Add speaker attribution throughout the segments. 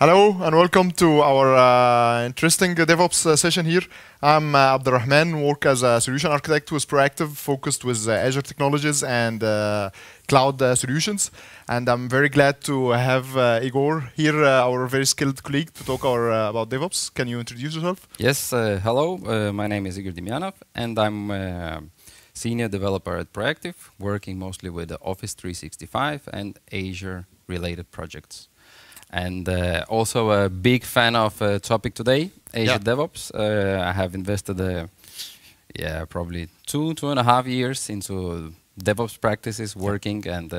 Speaker 1: Hello and welcome to our interesting DevOps session here. I'm Abdurrahman, work as a solution architect with Proactive, focused with Azure technologies and cloud solutions. And I'm very glad to have Igor here, our very skilled colleague, to talk about DevOps. Can you introduce yourself?
Speaker 2: Yes, hello. My name is Igor Demyanov, and I'm a senior developer at Proactive, working mostly with Office 365 and Azure-related projects. And also a big fan of topic today, Azure DevOps. I have invested, probably 2.5 years into DevOps practices, working and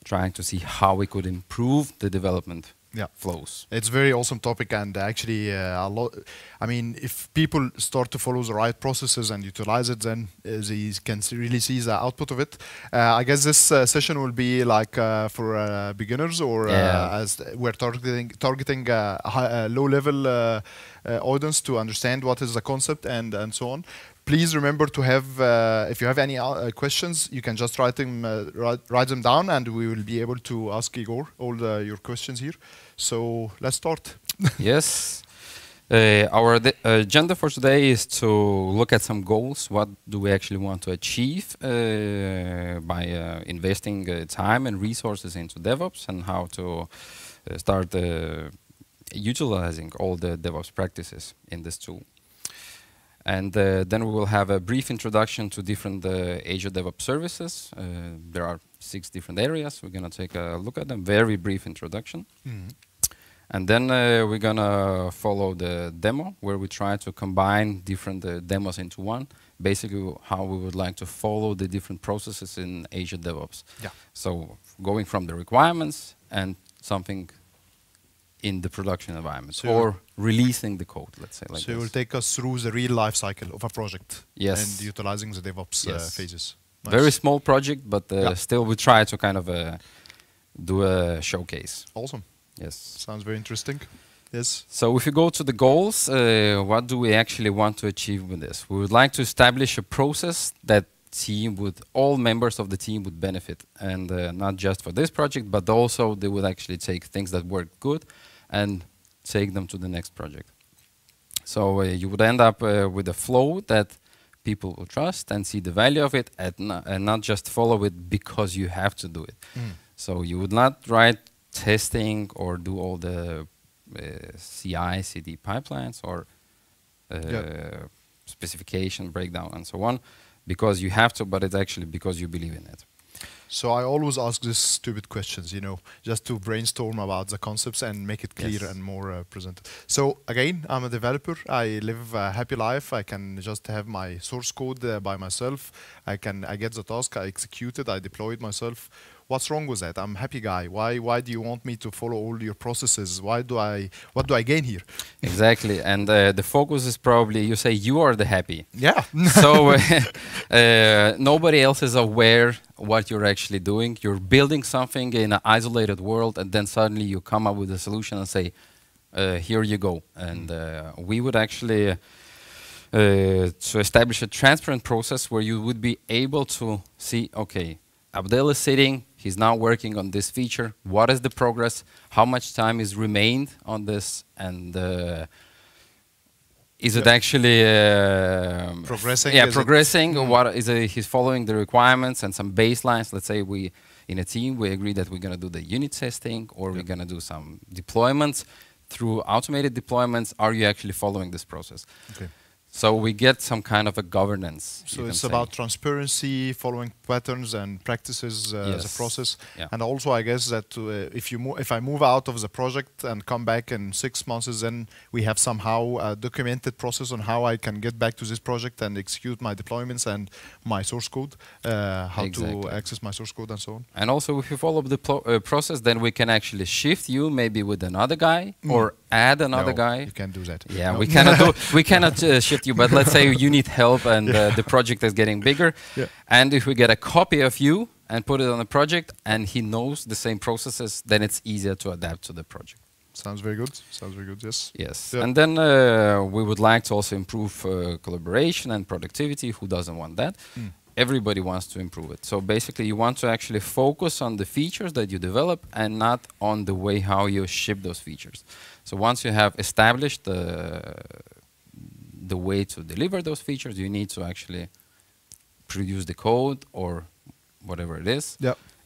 Speaker 2: trying to see how we could improve the development flows.
Speaker 1: It's a very awesome topic, and actually I mean, if people start to follow the right processes and utilize it, then they can really see the output of it. I guess this session will be like for beginners, or as we're targeting a low-level audience to understand what is the concept and so on. Please remember to have, if you have any questions, you can just write them down, and we will be able to ask Igor all your questions here. So let's start.
Speaker 2: Yes. Our agenda for today is to look at some goals. What do we actually want to achieve by investing time and resources into DevOps, and how to start utilizing all the DevOps practices in this tool. And then we will have a brief introduction to different Azure DevOps services. There are 6 different areas. We're going to take a look at them. Very brief introduction. And then we're going to follow the demo, where we try to combine different demos into one. Basically, how we would like to follow the different processes in Azure DevOps. So going from the requirements and something in the production environment, so or releasing the code, let's say like
Speaker 1: so you will take us through the real life cycle of a project.
Speaker 2: Yes.
Speaker 1: And utilizing the DevOps phases. Nice.
Speaker 2: Very small project, but still we try to kind of do a showcase.
Speaker 1: Awesome.
Speaker 2: Yes.
Speaker 1: Sounds very interesting. Yes.
Speaker 2: So if you go to the goals, what do we actually want to achieve with this? We would like to establish a process that all members of the team would benefit, and not just for this project, but also they would actually take things that work good and take them to the next project. So you would end up with a flow that people will trust and see the value of it, and not just follow it because you have to do it. So you would not write testing or do all the CI/CD pipelines or specification breakdown and so on, because you have to, but it's actually because you believe in it.
Speaker 1: So I always ask these stupid questions, you know, just to brainstorm about the concepts and make it clear and more presented. So again, I'm a developer. I live a happy life. I can just have my source code by myself. I get the task, I execute it, I deploy it myself. What's wrong with that? I'm a happy guy. Why do you want me to follow all your processes? What do I gain here?
Speaker 2: Exactly, and the focus is probably, you say you are the happy.
Speaker 1: Yeah.
Speaker 2: So nobody else is aware what you're actually doing. You're building something in an isolated world, and then suddenly you come up with a solution and say, here you go. And we would actually to establish a transparent process where you would be able to see, okay, Abdel is sitting, he's now working on this feature. What is the progress? How much time is remained on this? And is it actually
Speaker 1: progressing?
Speaker 2: Yeah, progressing. What is he's following the requirements and some baselines? Let's say we, in a team, we agree that we're going to do the unit testing, or we're going to do some deployments. Through automated deployments, are you actually following this process? Okay. So we get some kind of a governance.
Speaker 1: So it's about transparency, following patterns and practices as a process. And also, I guess that if I move out of the project and come back in 6 months, then we have somehow a documented process on how I can get back to this project and execute my deployments and my source code, how to access my source code and so on.
Speaker 2: And also, if you follow the process, then we can actually shift you maybe with another guy or add another guy.
Speaker 1: You can't do that.
Speaker 2: Yeah, no. we cannot shift you, but let's say you need help and the project is getting bigger. And if we get a copy of you and put it on a project and he knows the same processes, then it's easier to adapt to the project.
Speaker 1: Sounds very good. Sounds very good, yes.
Speaker 2: Yes. And then we would like to also improve collaboration and productivity. Who doesn't want that? everybody wants to improve it. So basically, you want to actually focus on the features that you develop and not on the way how you ship those features. So once you have established the way to deliver those features, you need to actually produce the code or whatever it is,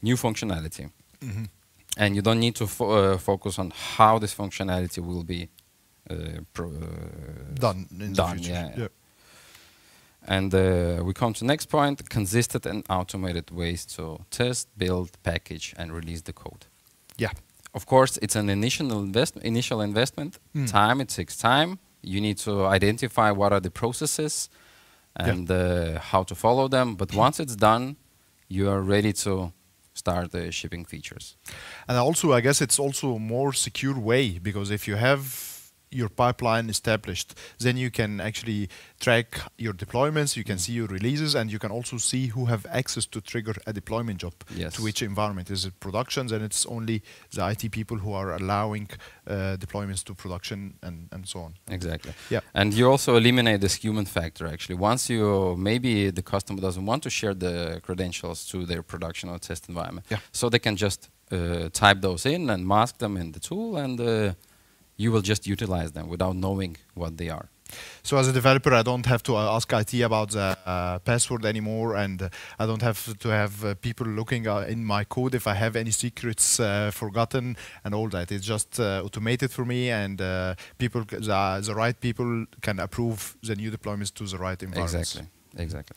Speaker 2: new functionality. And you don't need to focus on how this functionality will be
Speaker 1: done in the future.
Speaker 2: Yeah. And we come to the next point, consistent and automated ways to test, build, package, and release the code.
Speaker 1: Yeah.
Speaker 2: Of course, it's an initial investment. Time, it takes time. You need to identify what are the processes and how to follow them. But once it's done, you are ready to start shipping features.
Speaker 1: And also, I guess it's also a more secure way, because if you have your pipeline established, then you can actually track your deployments, you can see your releases, and you can also see who have access to trigger a deployment job to which environment. Is it production? Then it's only the IT people who are allowing deployments to production and so on.
Speaker 2: Exactly.
Speaker 1: Yeah.
Speaker 2: And you also eliminate this human factor, actually. Once you, maybe the customer doesn't want to share the credentials to their production or test environment. So they can just type those in and mask them in the tool, and you will just utilize them without knowing what they are.
Speaker 1: So as a developer, I don't have to ask IT about the password anymore, and I don't have to have people looking in my code if I have any secrets forgotten and all that. It's just automated for me, and people, the right people can approve the new deployments to the right environments.
Speaker 2: Exactly.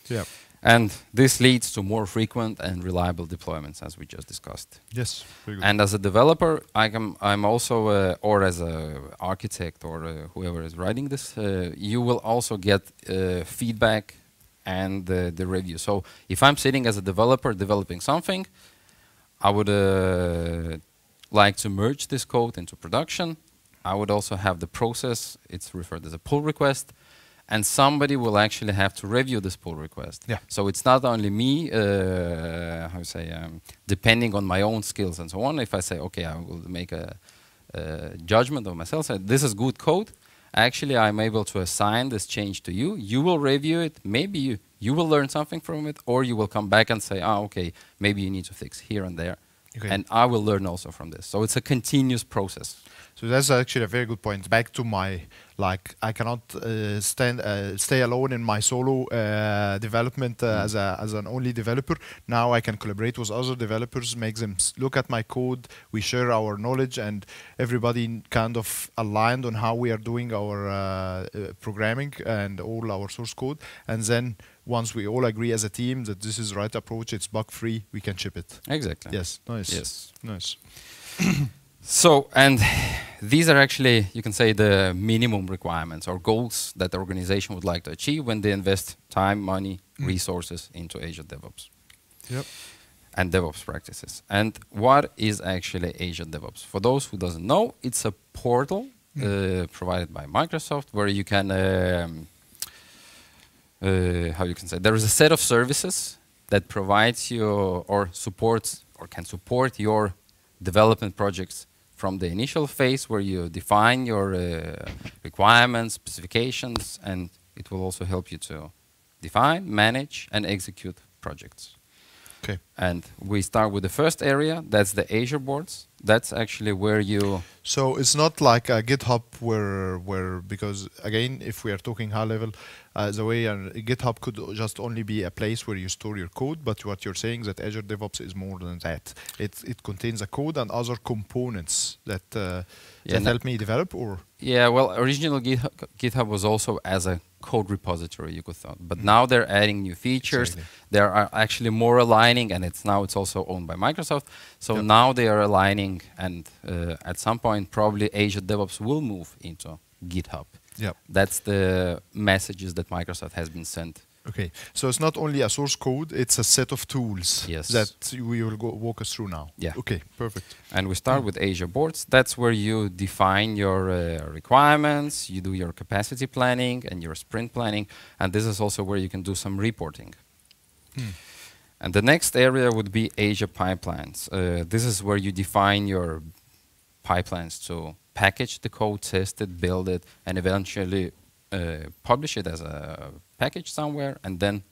Speaker 1: Yeah.
Speaker 2: And this leads to more frequent and reliable deployments, as we just discussed.
Speaker 1: Yes, very good.
Speaker 2: And as a developer, I'm also, or as an architect or whoever is writing this, you will also get feedback and the review. So if I'm sitting as a developer developing something, I would like to merge this code into production. I would also have the process, it's referred as a pull request, and somebody will actually have to review this pull request. So it's not only me, depending on my own skills and so on. If I say, okay, I will make a judgment of myself, say, this is good code. Actually, I'm able to assign this change to you. You will review it. Maybe you will learn something from it, or you will come back and say, okay, maybe you need to fix here and there. And I will learn also from this. So it's a continuous process.
Speaker 1: So that's actually a very good point. Back to my, like, I cannot stay alone in my solo development as an only developer. Now I can collaborate with other developers, make them look at my code. We share our knowledge, and everybody kind of aligned on how we are doing our programming and all our source code. And then once we all agree as a team that this is the right approach, it's bug-free, we can ship it.
Speaker 2: Exactly.
Speaker 1: Yes, nice.
Speaker 2: Yes.
Speaker 1: Nice.
Speaker 2: So, and these are actually, you can say, the minimum requirements or goals that the organization would like to achieve when they invest time, money, resources into Azure DevOps. And DevOps practices. And what is actually Azure DevOps? For those who doesn't know, it's a portal provided by Microsoft where you can, how you can say, there is a set of services that provides you or supports or can support your development projects from the initial phase where you define your requirements, specifications, and it will also help you to define, manage, and execute projects.
Speaker 1: Okay.
Speaker 2: And we start with the first area, that's the Azure boards. That's actually where you...
Speaker 1: So it's not like a GitHub where because again, if we are talking high level, the way GitHub could just only be a place where you store your code, but what you're saying that Azure DevOps is more than that. It contains a code and other components that, that help me develop, or?
Speaker 2: Yeah, well, original GitHub was also as a code repository, you could thought, but now they're adding new features. They are actually more aligning, and it's also owned by Microsoft. So now they are aligning, and at some point probably Azure DevOps will move into GitHub. That's the messages that Microsoft has been sent.
Speaker 1: Okay, so it's not only a source code, it's a set of tools that we will walk us through now. Okay, perfect.
Speaker 2: And we start with Azure boards. That's where you define your requirements, you do your capacity planning and your sprint planning, and this is also where you can do some reporting. And the next area would be Azure pipelines. This is where you define your pipelines to package the code, test it, build it, and eventually publish it as a package somewhere, and then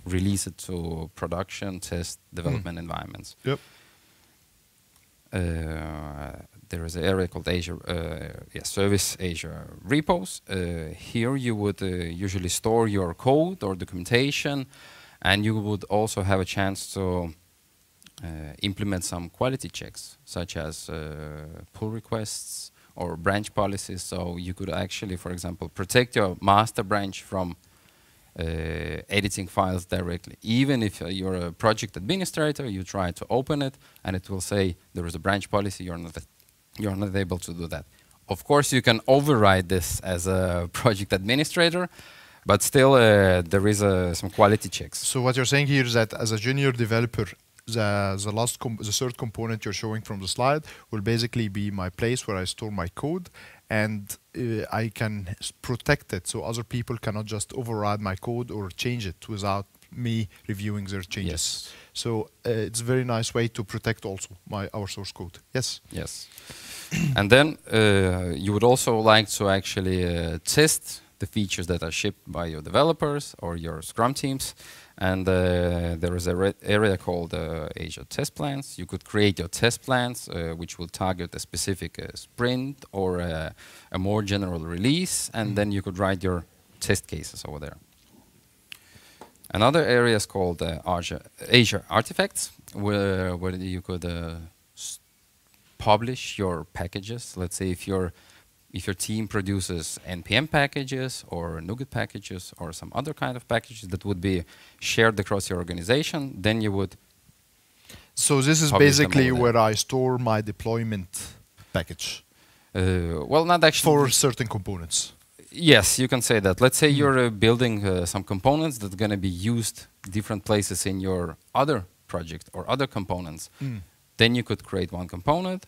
Speaker 2: release it to production, test, development environments.
Speaker 1: Yep.
Speaker 2: There is an area called Azure Service Azure repos. Here you would usually store your code or documentation, and you would also have a chance to implement some quality checks, such as pull requests or branch policies. So you could actually, for example, protect your master branch from editing files directly. Even if you're a project administrator, you try to open it, and it will say there is a branch policy. You're not able to do that. Of course, you can override this as a project administrator, but still there is some quality checks.
Speaker 1: So what you're saying here is that as a junior developer, the third component you're showing from the slide will basically be my place where I store my code, and I can protect it so other people cannot just override my code or change it without me reviewing their changes.
Speaker 2: Yes.
Speaker 1: So it's a very nice way to protect also our source code. Yes.
Speaker 2: Yes. And then you would also like to actually test the features that are shipped by your developers or your Scrum teams. And there is an area called Azure Test Plans. You could create your test plans, which will target a specific sprint or a more general release, and then you could write your test cases over there. Another area is called Azure Artifacts, where you could publish your packages. Let's say if your team produces NPM packages or NuGet packages or some other kind of packages that would be shared across your organization, then you would.
Speaker 1: So this is basically where I store my deployment package.
Speaker 2: Well, not actually.
Speaker 1: For certain components.
Speaker 2: Yes, you can say that. Let's say you're building some components that are going to be used different places in your other project or other components. Then you could create one component,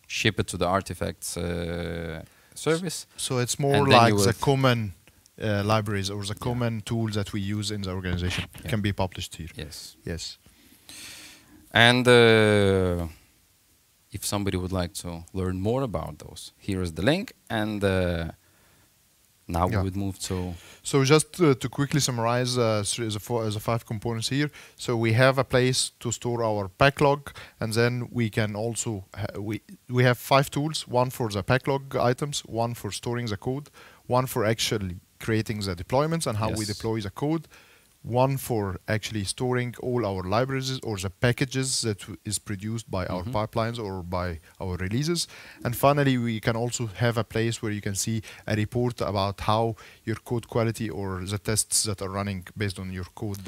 Speaker 2: ship it to the artifacts service.
Speaker 1: So it's more like the common libraries or the common tools that we use in the organization can be published here.
Speaker 2: Yes.
Speaker 1: Yes.
Speaker 2: And if somebody would like to learn more about those, here is the link. And now we would move to. So
Speaker 1: just to quickly summarize the 5 components here. So we have a place to store our backlog, and then we can also we have 5 tools: one for the backlog items, one for storing the code, one for actually creating the deployments and how we deploy the code, one for actually storing all our libraries or the packages that is produced by our pipelines or by our releases. And finally, we can also have a place where you can see a report about how your code quality or the tests that are running based on your code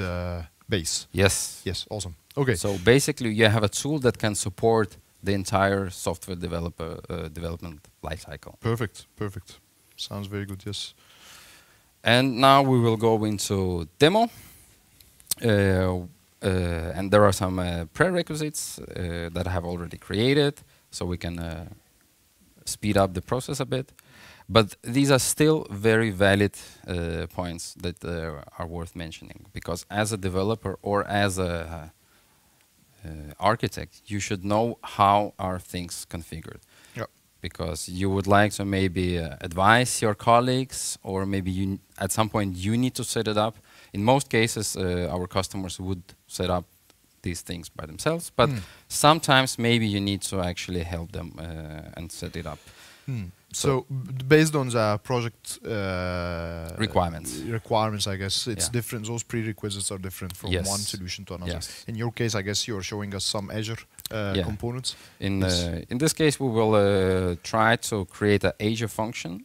Speaker 1: base.
Speaker 2: Yes.
Speaker 1: Yes, awesome. Okay.
Speaker 2: So basically, you have a tool that can support the entire software development lifecycle.
Speaker 1: Perfect, perfect. Sounds very good, yes.
Speaker 2: And now we will go into demo. And there are some prerequisites that I have already created, so we can speed up the process a bit. But these are still very valid points that are worth mentioning, because as a developer or as a architect, you should know how are things configured.
Speaker 1: Yep.
Speaker 2: Because you would like to maybe advise your colleagues, or maybe at some point you need to set it up. In most cases, our customers would set up these things by themselves, but sometimes maybe you need to actually help them and set it up.
Speaker 1: So based on the project
Speaker 2: requirements,
Speaker 1: I guess it's different. Those prerequisites are different from one solution to another.
Speaker 2: Yes.
Speaker 1: In your case, I guess you're showing us some Azure components.
Speaker 2: In this case, we will try to create an Azure function,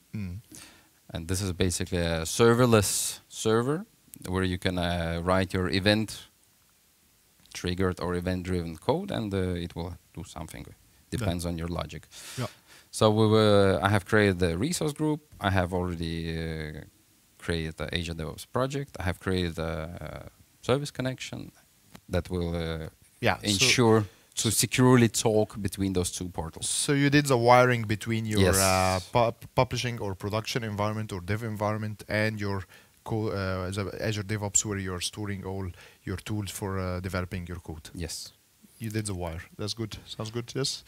Speaker 2: and this is basically a serverless server where you can write your event-triggered or event-driven code, and it will do something. Depends on your logic.
Speaker 1: Yeah.
Speaker 2: So I have created the resource group. I have already created the Azure DevOps project. I have created a service connection that will ensure to securely talk between those 2 portals.
Speaker 1: So you did the wiring between your publishing or production environment or dev environment and your Azure DevOps, where you're storing all your tools for developing your code.
Speaker 2: Yes.
Speaker 1: You did the wire. That's good. Sounds good, yes.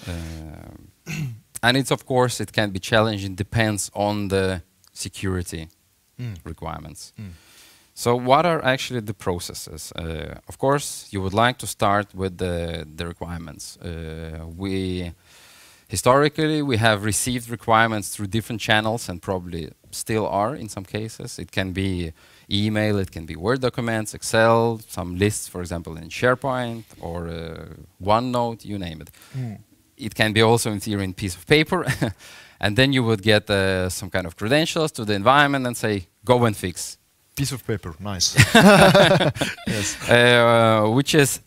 Speaker 2: And it's, of course, it can be challenging, depends on the security requirements. So what are actually the processes? Of course, you would like to start with the requirements. Historically, we have received requirements through different channels and probably still are in some cases. It can be email, it can be Word documents, Excel, some lists, for example, in SharePoint or OneNote, you name it. It can be also in theory in piece of paper. And then you would get some kind of credentials to the environment and say, go and fix.
Speaker 1: Piece of paper, nice. Yes.
Speaker 2: Which is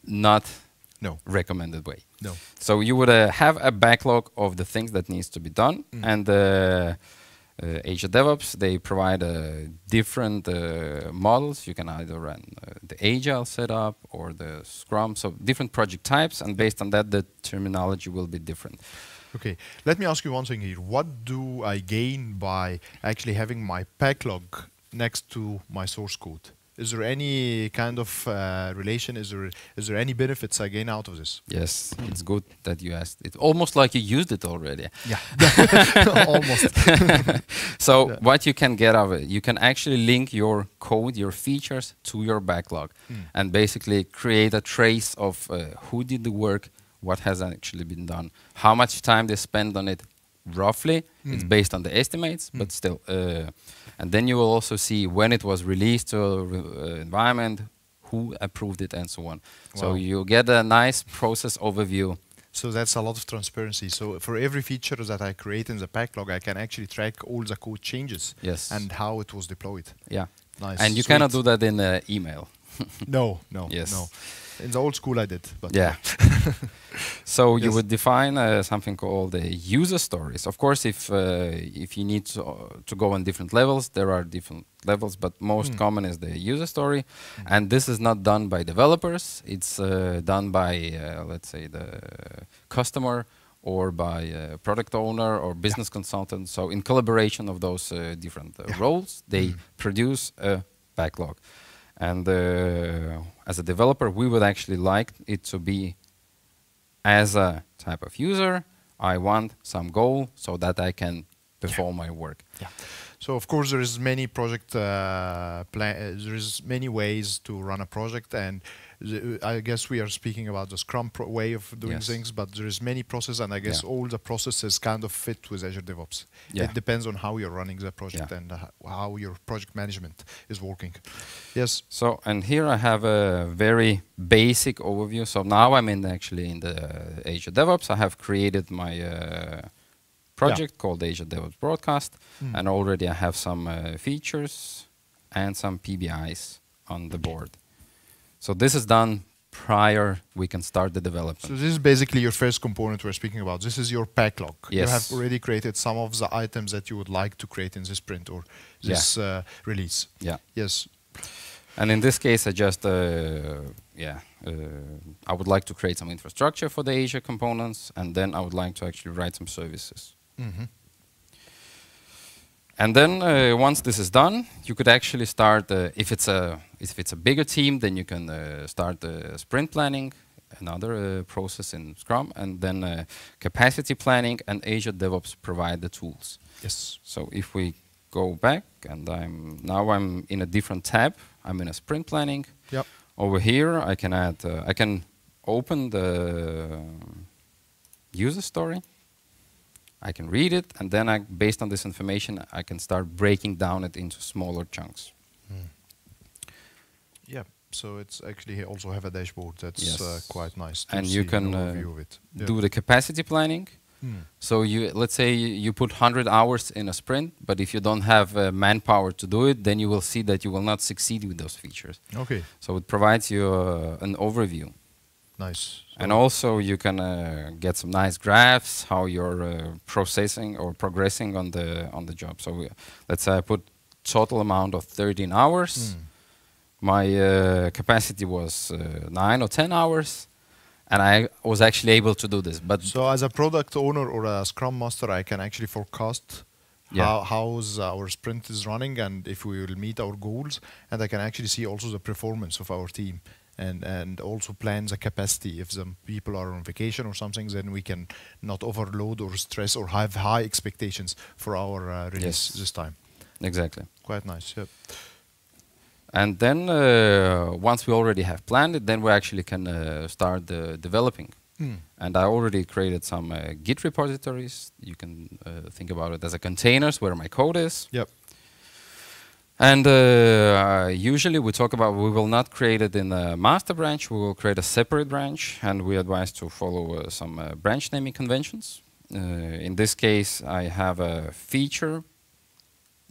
Speaker 2: not
Speaker 1: No.
Speaker 2: recommended way.
Speaker 1: No.
Speaker 2: So you would have a backlog of the things that needs to be done, and Azure DevOps, they provide different models. You can either run the Agile setup or the Scrum, so different project types, and based on that, the terminology will be different.
Speaker 1: Okay, let me ask you one thing here. What do I gain by actually having my backlog next to my source code? Is there any kind of relation? Is there any benefits I gain out of this?
Speaker 2: Yes, it's good that you asked. It's almost like you used it already.
Speaker 1: Yeah, almost.
Speaker 2: So what you can get out of it, you can actually link your code, your features to your backlog, and basically create a trace of who did the work, what has actually been done, how much time they spend on it. Roughly, it's based on the estimates, but still. And then you will also see when it was released to environment, who approved it, and so on. Wow. So you get a nice process overview.
Speaker 1: So that's a lot of transparency. So for every feature that I create in the backlog, I can actually track all the code changes and how it was deployed.
Speaker 2: Yeah.
Speaker 1: Nice.
Speaker 2: And you cannot do that in email.
Speaker 1: No.
Speaker 2: Yes.
Speaker 1: No. In the old school I did. But
Speaker 2: yeah. So you would define something called user stories. Of course, if you need to go on different levels, there are different levels, but most common is the user story. And this is not done by developers. It's done by, let's say, the customer or by a product owner or business consultant. So in collaboration of those different roles, they produce a backlog. And as a developer, we would actually like it to be as a type of user. I want some goal so that I can perform my work.
Speaker 1: Yeah. So of course there is many project there is many ways to run a project, and I guess we are speaking about the Scrum way of doing things, but there is many processes, and I guess all the processes kind of fit with Azure DevOps. It depends on how you're running the project and how your project management is working. Yes.
Speaker 2: So, and here I have a very basic overview. So now I'm actually in the Azure DevOps. I have created my project called Azure DevOps Broadcast, and already I have some features and some PBIs on the board. So this is done prior we can start the development.
Speaker 1: So this is basically your first component we're speaking about. This is your backlog.
Speaker 2: Yes.
Speaker 1: You have already created some of the items that you would like to create in this sprint or this release.
Speaker 2: Yeah.
Speaker 1: Yes.
Speaker 2: And in this case, I just, I would like to create some infrastructure for the Azure components, and then I would like to actually write some services. And then once this is done, you could actually start. If it's a bigger team, then you can start sprint planning, another process in Scrum, and then capacity planning. And Azure DevOps provide the tools.
Speaker 1: Yes.
Speaker 2: So if we go back, and I'm in a different tab. I'm in a sprint planning.
Speaker 1: Yep.
Speaker 2: Over here, I can add. I can open the user story. I can read it, and then based on this information, I can start breaking down it into smaller chunks.
Speaker 1: Yeah, so it's actually also have a dashboard that's quite nice.
Speaker 2: And you can do the capacity planning. So let's say you put 100 hours in a sprint, but if you don't have manpower to do it, then you will see that you will not succeed with those features.
Speaker 1: Okay.
Speaker 2: So it provides you an overview.
Speaker 1: Nice. So
Speaker 2: And also you can get some nice graphs how you're processing or progressing on the job. So let's say I put total amount of 13 hours. My capacity was 9 or 10 hours, and I was actually able to do this. But
Speaker 1: so as a product owner or a Scrum Master, I can actually forecast how's our sprint is running and if we will meet our goals, and I can actually see also the performance of our team. And also plan the capacity. If some people are on vacation or something, then we can not overload or stress or have high expectations for our release this time.
Speaker 2: Exactly.
Speaker 1: Quite nice. Yep.
Speaker 2: And then once we already have planned it, then we actually can start developing. And I already created some Git repositories. You can think about it as a containers where my code is.
Speaker 1: Yep.
Speaker 2: And usually we talk about we will not create it in a master branch. We will create a separate branch, and we advise to follow some branch naming conventions. In this case, I have a feature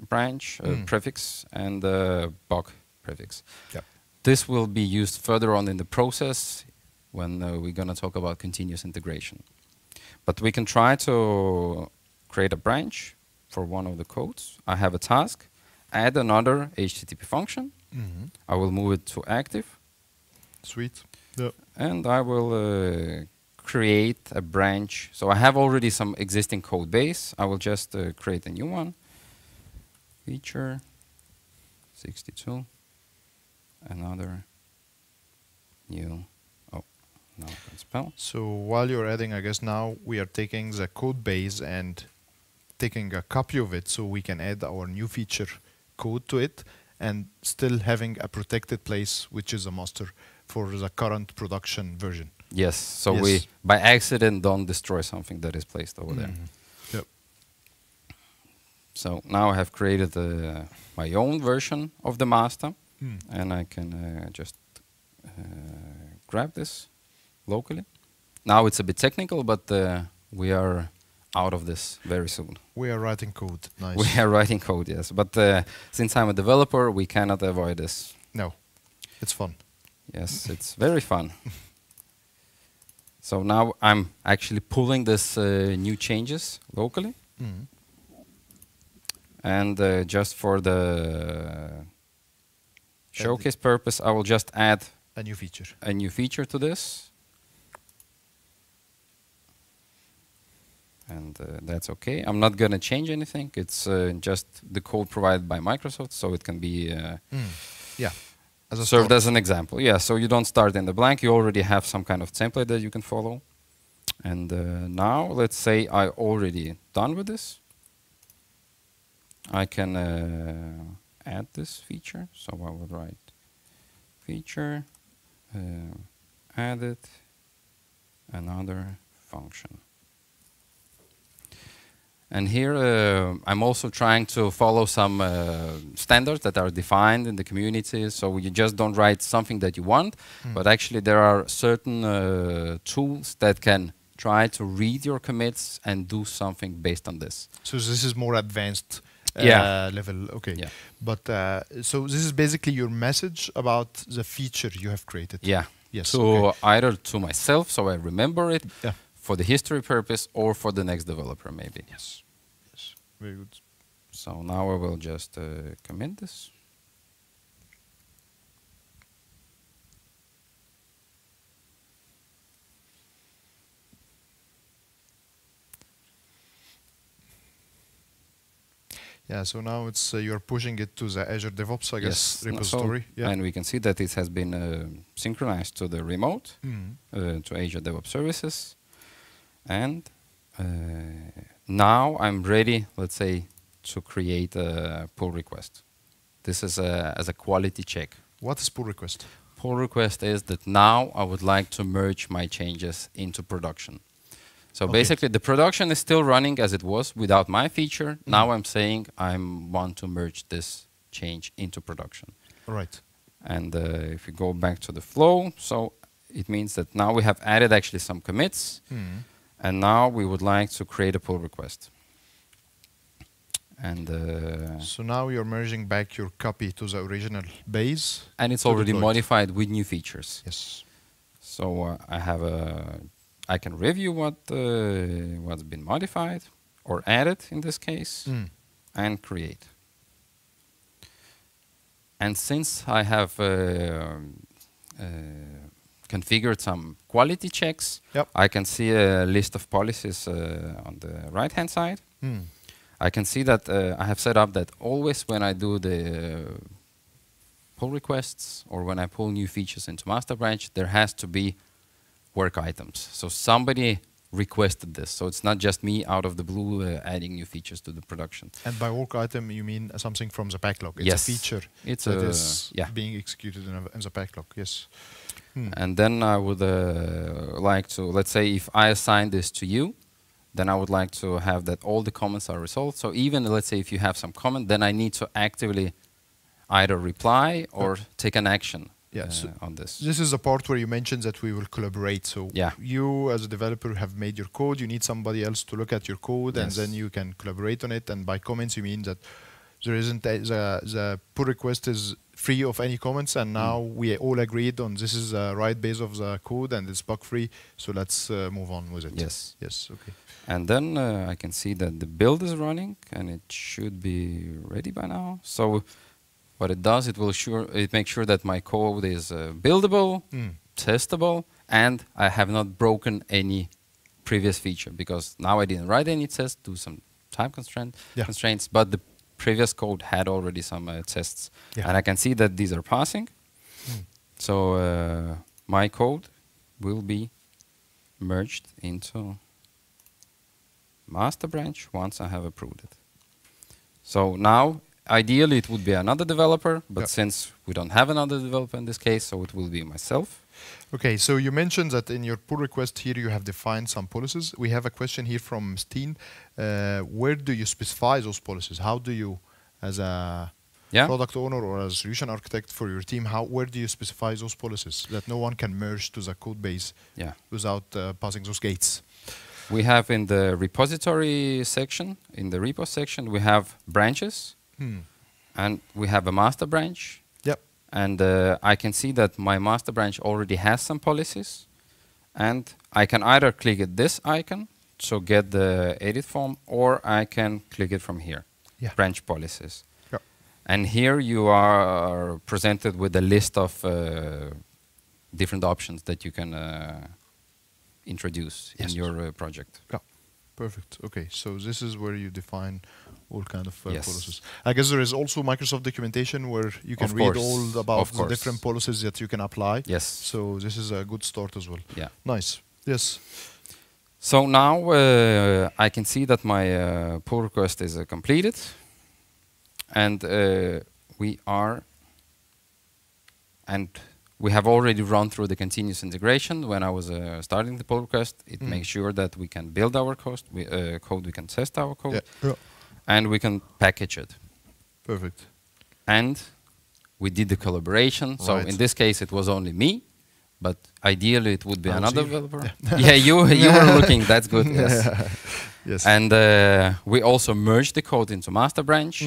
Speaker 2: branch prefix and a bug prefix.
Speaker 1: Yep.
Speaker 2: This will be used further on in the process when we're going to talk about continuous integration. But we can try to create a branch for one of the codes. I have a task, add another HTTP function. I will move it to active.
Speaker 1: Sweet. Yep.
Speaker 2: And I will create a branch. So I have already some existing code base. I will just create a new one. Feature 62. Another new. Oh, now I can spell.
Speaker 1: So while you're adding, I guess now we are taking the code base and taking a copy of it so we can add our new feature code to it and still having a protected place, which is a master for the current production version.
Speaker 2: Yes, so
Speaker 1: Yes.
Speaker 2: we by accident don't destroy something that is placed over there.
Speaker 1: Yep.
Speaker 2: So now I have created my own version of the master, and I can just grab this locally. Now it's a bit technical, but we are out of this very soon.
Speaker 1: We are writing code. Nice.
Speaker 2: We are writing code, yes. But since I'm a developer, we cannot avoid this.
Speaker 1: No, it's fun.
Speaker 2: Yes, it's very fun. So now I'm actually pulling this new changes locally. And just for the showcase purpose, I will just add
Speaker 1: A new feature.
Speaker 2: a new feature to this. And that's okay. I'm not going to change anything. It's just the code provided by Microsoft, so it can be
Speaker 1: Yeah. As a
Speaker 2: served
Speaker 1: start.
Speaker 2: as an example. Yeah, so you don't start in the blank. You already have some kind of template that you can follow. And now, let's say I already done with this. I can add this feature. So I would write feature, add it, another function. And here I'm also trying to follow some standards that are defined in the community. So you just don't write something that you want, but actually there are certain tools that can try to read your commits and do something based on this.
Speaker 1: So this is more advanced level. Okay.
Speaker 2: Yeah.
Speaker 1: But so this is basically your message about the feature you have created.
Speaker 2: Yeah.
Speaker 1: Yes.
Speaker 2: To either to myself, so I remember it,
Speaker 1: Yeah.
Speaker 2: for the history purpose, or for the next developer, maybe.
Speaker 1: Yes. Yes. Very good.
Speaker 2: So now I will just commit this.
Speaker 1: Yeah. So now it's you're pushing it to the Azure DevOps, I guess, repository. Yeah.
Speaker 2: And we can see that it has been synchronized to the remote, to Azure DevOps Services. And now I'm ready, let's say, to create a pull request. This is as a quality check.
Speaker 1: What is pull request?
Speaker 2: Pull request is that now I would like to merge my changes into production. So basically, the production is still running as it was without my feature. Now I'm saying I want to merge this change into production.
Speaker 1: Right.
Speaker 2: And if we go back to the flow, so it means that now we have added actually some commits. And now we would like to create a pull request. And
Speaker 1: so now you're merging back your copy to the original base.
Speaker 2: and it's already
Speaker 1: deployed.
Speaker 2: modified with new features.
Speaker 1: Yes.
Speaker 2: So I can review what's been modified or added in this case, and create. And since I have configured some quality checks,
Speaker 1: Yep.
Speaker 2: I can see a list of policies on the right-hand side. I can see that I have set up that always when I do the pull requests or when I pull new features into master branch, there has to be work items. So somebody requested this. So it's not just me out of the blue adding new features to the production.
Speaker 1: And by work item, you mean something from the backlog. It's
Speaker 2: Yes.
Speaker 1: a feature
Speaker 2: It's
Speaker 1: that is
Speaker 2: yeah.
Speaker 1: being executed in the backlog. Yes.
Speaker 2: And then I would like to, let's say if I assign this to you, then I would like to have that all the comments are resolved. So even, let's say, if you have some comment, then I need to actively either reply or take an action on this.
Speaker 1: This is the part where you mentioned that we will collaborate. So
Speaker 2: Yeah.
Speaker 1: you, as a developer, have made your code. You need somebody else to look at your code, and then you can collaborate on it. And by comments, you mean that there isn't the pull request is free of any comments, and now we all agreed on this is the right base of the code and it's bug free. So let's move on with it.
Speaker 2: Yes.
Speaker 1: Yes. Okay.
Speaker 2: And then I can see that the build is running and it should be ready by now. So what it does, it makes sure that my code is buildable, testable, and I have not broken any previous feature, because now I didn't write any tests, do some time constraints, but the previous code had already some tests. And I can see that these are passing. So my code will be merged into master branch once I have approved it. So now, ideally, it would be another developer, but since we don't have another developer in this case, so it will be myself.
Speaker 1: Okay, so you mentioned that in your pull request here you have defined some policies. We have a question here from Steen. Where do you specify those policies? How do you, as a product owner or as a solution architect for your team, where do you specify those policies that no one can merge to the code base without passing those gates?
Speaker 2: We have in the repository section, in the repo section, we have branches, and we have a master branch. And I can see that my master branch already has some policies, and I can either click at this icon to get the edit form, or I can click it from here, branch policies. And here you are presented with a list of different options that you can introduce in your project.
Speaker 1: Perfect. Okay, so this is where you define all kind of policies. I guess there is also Microsoft documentation where you can read all about the different policies that you can apply. So this is a good start as well. Nice. Yes.
Speaker 2: So now I can see that my pull request is completed, and we have already run through the continuous integration. When I was starting the pull request, it makes sure that we can build our code, we can test our code, and we can package it.
Speaker 1: Perfect.
Speaker 2: And we did the collaboration. So in this case, it was only me, but ideally it would be another developer. You were looking. That's good. Yes. And we also merged the code into master branch,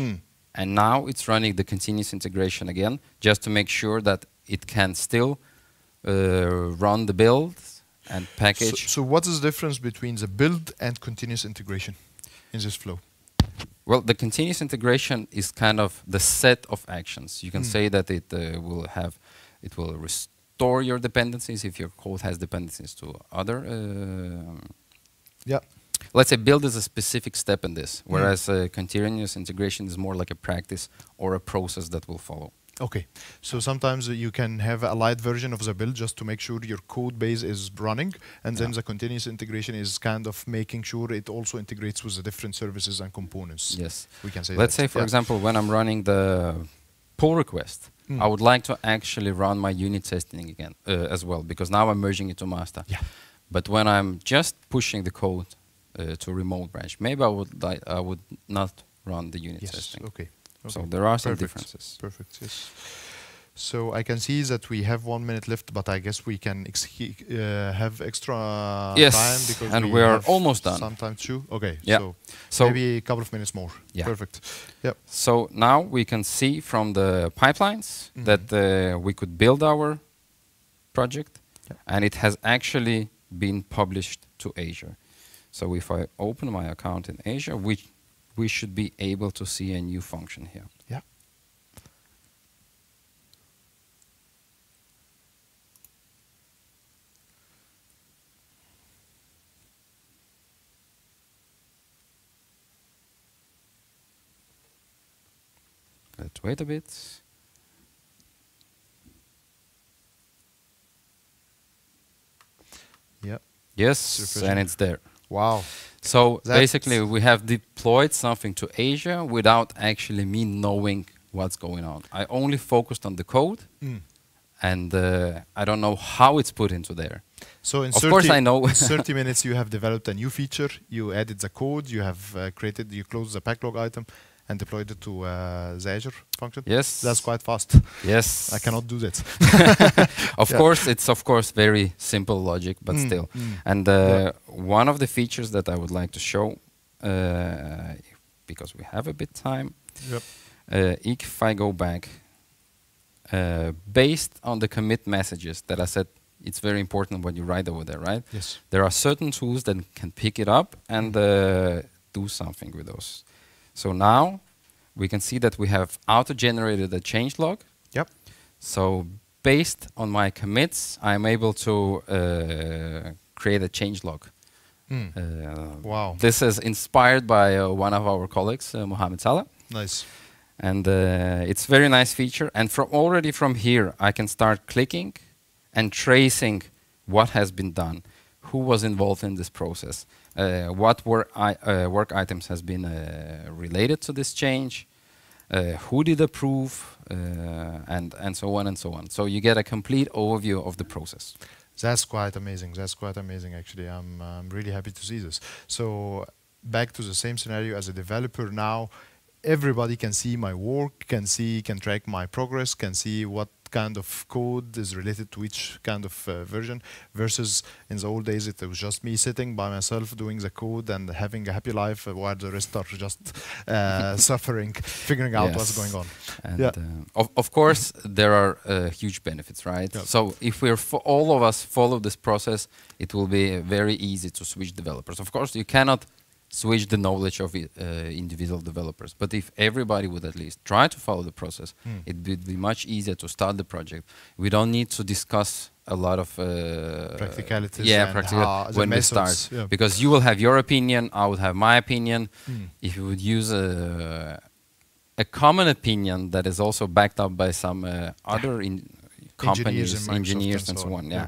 Speaker 2: and now it's running the continuous integration again, just to make sure that it can still run the build and package.
Speaker 1: So what is the difference between the build and continuous integration in this flow?
Speaker 2: Well, the continuous integration is kind of the set of actions. You can say that it will restore your dependencies if your code has dependencies to other. Let's say build is a specific step in this, whereas continuous integration is more like a practice or a process that will follow.
Speaker 1: Okay, so sometimes you can have a light version of the build just to make sure your code base is running, and then the continuous integration is kind of making sure it also integrates with the different services and components.
Speaker 2: Yes,
Speaker 1: we can say.
Speaker 2: Let's say, for example, when I'm running the pull request, I would like to actually run my unit testing again as well, because now I'm merging it to master. But when I'm just pushing the code to remote branch, maybe I would not run the unit testing.
Speaker 1: Okay.
Speaker 2: So there are some differences.
Speaker 1: Perfect, yes. So I can see that we have 1 minute left, but I guess we can have extra time because
Speaker 2: and we are almost done.
Speaker 1: Sometimes too. Okay, so maybe a couple of minutes more. Perfect.
Speaker 2: So now we can see from the pipelines that we could build our project, and it has actually been published to Azure. So if I open my account in Azure, we should be able to see a new function here. Let's wait a bit. Yes,
Speaker 1: Sufficient.
Speaker 2: and it's there.
Speaker 1: Wow.
Speaker 2: So
Speaker 1: That's-
Speaker 2: basically, we have deployed something to Asia without actually me knowing what's going on. I only focused on the code, and I don't know how it's put into there.
Speaker 1: So in
Speaker 2: Of course I know.
Speaker 1: 30 minutes you have developed a new feature, you added the code, you have you closed the backlog item and deployed it to the Azure function.
Speaker 2: Yes.
Speaker 1: That's quite fast.
Speaker 2: Yes.
Speaker 1: I cannot do that.
Speaker 2: Of course, it's very simple logic, but still. And one of the features that I would like to show, because we have a bit time, if I go back, based on the commit messages that I said, it's very important what you write over there, right?
Speaker 1: Yes.
Speaker 2: There are certain tools that can pick it up and do something with those. So now we can see that we have auto-generated a change log.
Speaker 1: Yep.
Speaker 2: So based on my commits, I'm able to create a change log.
Speaker 1: Wow.
Speaker 2: This is inspired by one of our colleagues, Mohammed Salah.
Speaker 1: Nice.
Speaker 2: And it's very nice feature. And already from here, I can start clicking and tracing what has been done, who was involved in this process, what work items has been related to this change, who did approve, and so on and so on. So you get a complete overview of the process.
Speaker 1: That's quite amazing. That's quite amazing, actually. I'm really happy to see this. So back to the same scenario as a developer now, everybody can see my work, can track my progress, can see what kind of code is related to each kind of version, versus in the old days it was just me sitting by myself doing the code and having a happy life while the rest are just suffering, figuring out what's going on.
Speaker 2: And of course, there are huge benefits, right? Yep. So if all of us follow this process, it will be very easy to switch developers. Of course, you cannot switch the knowledge of individual developers. But if everybody would at least try to follow the process, it would be much easier to start the project. We don't need to discuss a lot of
Speaker 1: practicalities.
Speaker 2: When we start. Yeah. Because you will have your opinion, I would have my opinion. If you would use a common opinion that is also backed up by some other companies, engineers and so on. Yeah.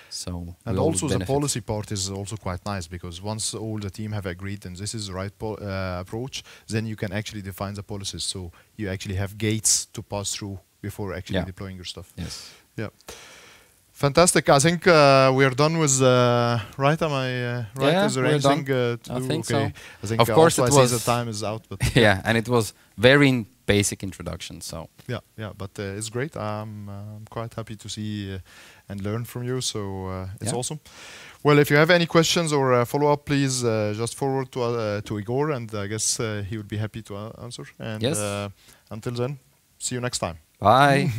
Speaker 2: So
Speaker 1: and also the policy part is also quite nice, because once all the team have agreed and this is the right approach, then you can actually define the policies. So you actually have gates to pass through before actually deploying your stuff.
Speaker 2: Yes.
Speaker 1: Yeah. Fantastic. I think we are done with right. Am I right?
Speaker 2: Yeah,
Speaker 1: is there anything to do?
Speaker 2: I think so.
Speaker 1: I think
Speaker 2: of course
Speaker 1: it was. The time is out, but
Speaker 2: yeah, and it was very basic introduction. So
Speaker 1: yeah, but it's great. I'm quite happy to see and learn from you. So it's awesome. Well, if you have any questions or follow up, please just forward to Igor, and I guess he would be happy to answer. And until then, see you next time.
Speaker 2: Bye.